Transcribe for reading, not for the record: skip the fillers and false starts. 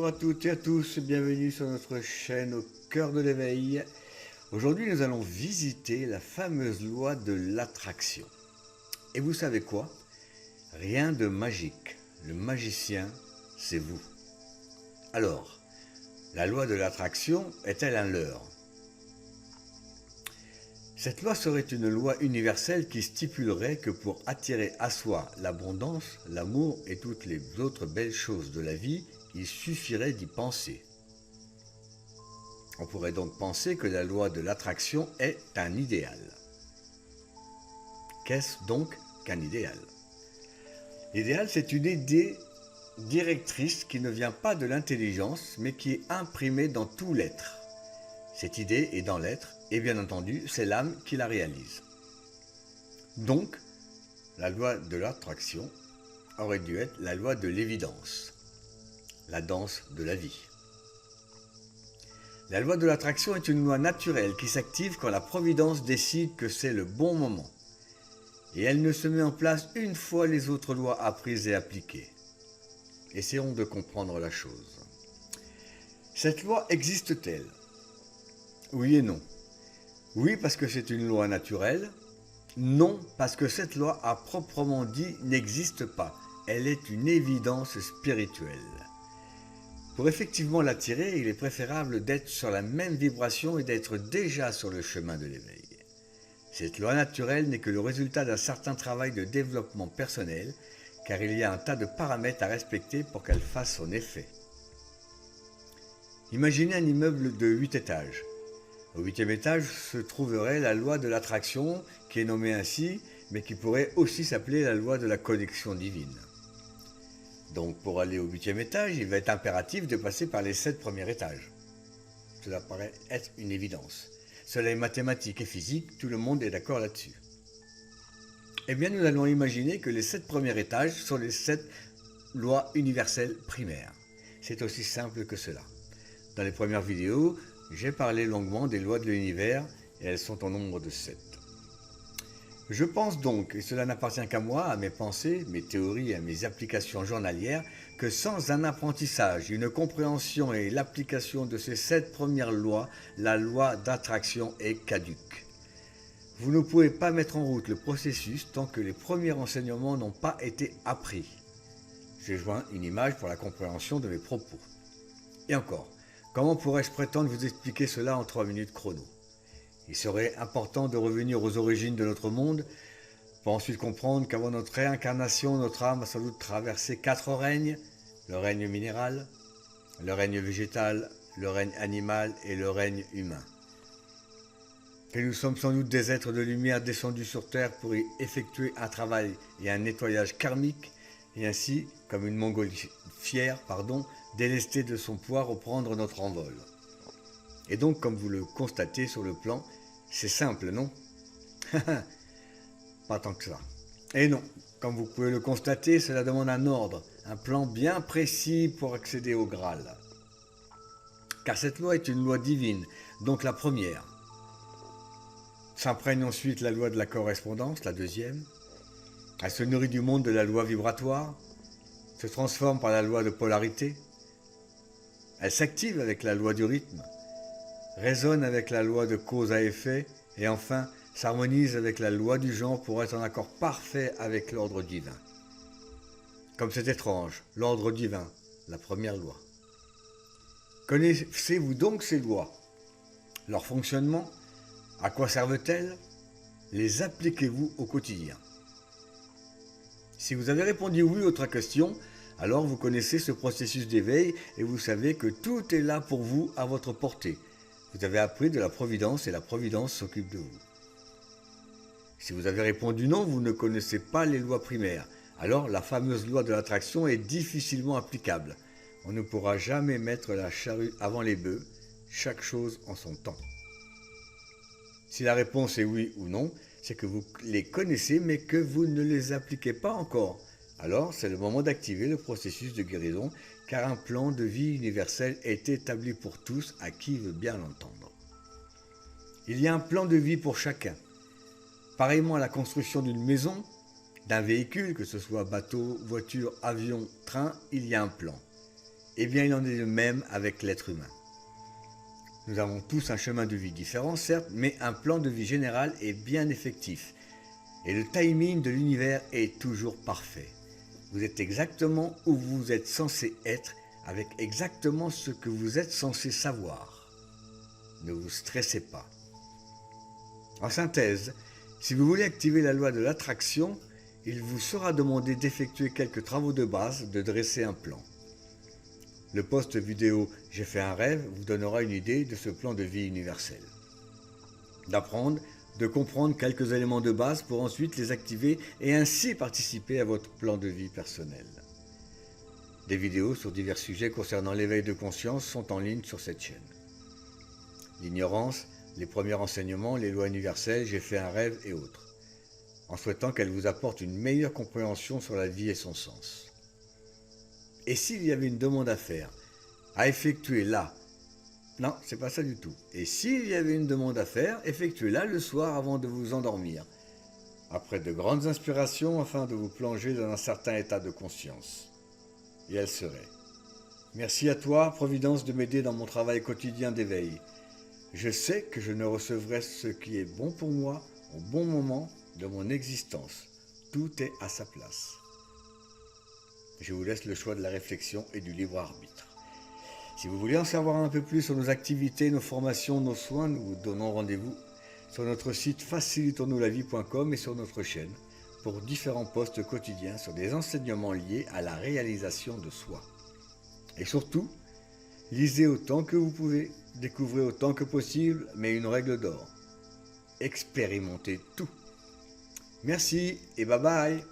Bonjour à toutes et à tous, bienvenue sur notre chaîne Au cœur de l'éveil. Aujourd'hui, nous allons visiter la fameuse loi de l'attraction. Et vous savez quoi? Rien de magique. Le magicien, c'est vous. Alors, la loi de l'attraction est-elle un leurre? Cette loi serait une loi universelle qui stipulerait que pour attirer à soi l'abondance, l'amour et toutes les autres belles choses de la vie, il suffirait d'y penser. On pourrait donc penser que la loi de l'attraction est un idéal. Qu'est-ce donc qu'un idéal? L'idéal, c'est une idée directrice qui ne vient pas de l'intelligence, mais qui est imprimée dans tout l'être. Cette idée est dans l'être, et bien entendu, c'est l'âme qui la réalise. Donc, la loi de l'attraction aurait dû être la loi de l'évidence, la danse de la vie. La loi de l'attraction est une loi naturelle qui s'active quand la providence décide que c'est le bon moment. Et elle ne se met en place une fois les autres lois apprises et appliquées. Essayons de comprendre la chose. Cette loi existe-t-elle? Oui et non. Oui, parce que c'est une loi naturelle. Non, parce que cette loi, à proprement dit, n'existe pas. Elle est une évidence spirituelle. Pour effectivement l'attirer, il est préférable d'être sur la même vibration et d'être déjà sur le chemin de l'éveil. Cette loi naturelle n'est que le résultat d'un certain travail de développement personnel, car il y a un tas de paramètres à respecter pour qu'elle fasse son effet. Imaginez un immeuble de 8 étages. Au 8e étage se trouverait la loi de l'attraction, qui est nommée ainsi, mais qui pourrait aussi s'appeler la loi de la connexion divine. Donc pour aller au 8e étage, il va être impératif de passer par les 7 premiers étages. Cela paraît être une évidence. Cela est mathématique et physique, tout le monde est d'accord là-dessus. Eh bien nous allons imaginer que les 7 premiers étages sont les 7 lois universelles primaires. C'est aussi simple que cela. Dans les premières vidéos, j'ai parlé longuement des lois de l'univers et elles sont au nombre de 7. Je pense donc, et cela n'appartient qu'à moi, à mes pensées, mes théories et à mes applications journalières, que sans un apprentissage, une compréhension et l'application de ces 7 premières lois, la loi d'attraction est caduque. Vous ne pouvez pas mettre en route le processus tant que les premiers renseignements n'ont pas été appris. J'ai joint une image pour la compréhension de mes propos. Et encore, comment pourrais-je prétendre vous expliquer cela en 3 minutes chrono? Il serait important de revenir aux origines de notre monde pour ensuite comprendre qu'avant notre réincarnation, notre âme a sans doute traversé 4 règnes, le règne minéral, le règne végétal, le règne animal et le règne humain. Que nous sommes sans doute des êtres de lumière descendus sur Terre pour y effectuer un travail et un nettoyage karmique et ainsi, comme une montgolfière, délestée de son poids, reprendre notre envol. Et donc, comme vous le constatez sur le plan, c'est simple, non? Pas tant que ça. Et non, comme vous pouvez le constater, cela demande un ordre, un plan bien précis pour accéder au Graal. Car cette loi est une loi divine, donc la première. S'imprègne ensuite la loi de la correspondance, la deuxième. Elle se nourrit du monde de la loi vibratoire, se transforme par la loi de polarité. Elle s'active avec la loi du rythme, résonne avec la loi de cause à effet et enfin s'harmonise avec la loi du genre pour être en accord parfait avec l'ordre divin. Comme c'est étrange, l'ordre divin, la première loi. Connaissez-vous donc ces lois? Leur fonctionnement? À quoi servent-elles? Les appliquez-vous au quotidien? Si vous avez répondu oui aux 3 questions, alors vous connaissez ce processus d'éveil et vous savez que tout est là pour vous à votre portée. Vous avez appris de la providence et la providence s'occupe de vous. Si vous avez répondu non, vous ne connaissez pas les lois primaires. Alors la fameuse loi de l'attraction est difficilement applicable. On ne pourra jamais mettre la charrue avant les bœufs, chaque chose en son temps. Si la réponse est oui ou non, c'est que vous les connaissez mais que vous ne les appliquez pas encore. Alors c'est le moment d'activer le processus de guérison car un plan de vie universel est établi pour tous à qui veut bien l'entendre. Il y a un plan de vie pour chacun. Pareillement à la construction d'une maison, d'un véhicule, que ce soit bateau, voiture, avion, train, il y a un plan. Eh bien, il en est de même avec l'être humain. Nous avons tous un chemin de vie différent, certes, mais un plan de vie général est bien effectif. Et le timing de l'univers est toujours parfait. Vous êtes exactement où vous êtes censé être, avec exactement ce que vous êtes censé savoir. Ne vous stressez pas. En synthèse, si vous voulez activer la loi de l'attraction, il vous sera demandé d'effectuer quelques travaux de base, de dresser un plan. Le post vidéo « J'ai fait un rêve » vous donnera une idée de ce plan de vie universel. D'apprendre, de comprendre quelques éléments de base pour ensuite les activer et ainsi participer à votre plan de vie personnel. Des vidéos sur divers sujets concernant l'éveil de conscience sont en ligne sur cette chaîne. L'ignorance, les premiers renseignements, les lois universelles, j'ai fait un rêve et autres, en souhaitant qu'elles vous apportent une meilleure compréhension sur la vie et son sens. Et s'il y avait une demande à faire, à effectuer là, non, c'est pas ça du tout. Et s'il y avait une demande à faire, effectuez-la le soir avant de vous endormir, après de grandes inspirations afin de vous plonger dans un certain état de conscience. Et elle serait: merci à toi, Providence, de m'aider dans mon travail quotidien d'éveil. Je sais que je ne recevrai ce qui est bon pour moi au bon moment de mon existence. Tout est à sa place. Je vous laisse le choix de la réflexion et du libre arbitre. Si vous voulez en savoir un peu plus sur nos activités, nos formations, nos soins, nous vous donnons rendez-vous sur notre site facilitons-nous-la-vie.com et sur notre chaîne pour différents posts quotidiens sur des enseignements liés à la réalisation de soi. Et surtout, lisez autant que vous pouvez, découvrez autant que possible, mais une règle d'or: expérimentez tout. Merci et bye bye.